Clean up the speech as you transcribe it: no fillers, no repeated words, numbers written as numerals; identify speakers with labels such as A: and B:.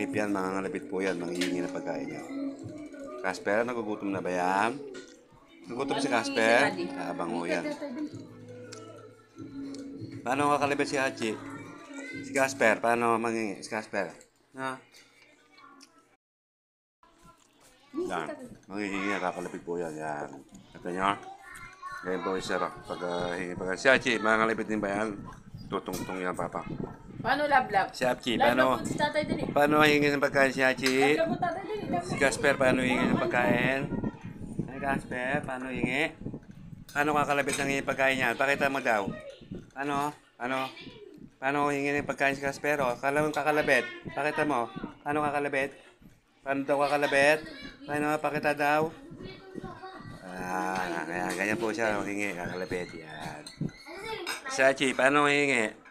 A: takip yan, mga ngalapit po yan, manghihingi ng pagkain yan. Casper, nagugutom na ba yan? Nagugutom si Casper? Habang mo yan. Paano kakalapit si Hachi? Si Casper, paano manghingi si Casper? Ha? Yan, manghihingi na kakalapit po yan. Yan. Ito nyo. Ngayon po sir, pag hingi pa si Hachi, mga ngalapit din ba yan? Tutungtong yan, Papa.
B: Paano lablab?
A: Si Hachi, paano hingi ng pagkain si Hachi? Si Casper, paano hingi ng pagkain? Ay, Casper, paano hingi? Paano kakalapit ng hingi pagkain niya? Pakita mo daw. Paano hingi ng pagkain si Casper? O, kala mong kakalabit. Pakita mo. Paano kakalabit? Paano daw kakalabit? Paano, pakita daw. Ayan, ganyan po siya. Hingi, kakalabit. Yan. Si Hachi, paano hingi?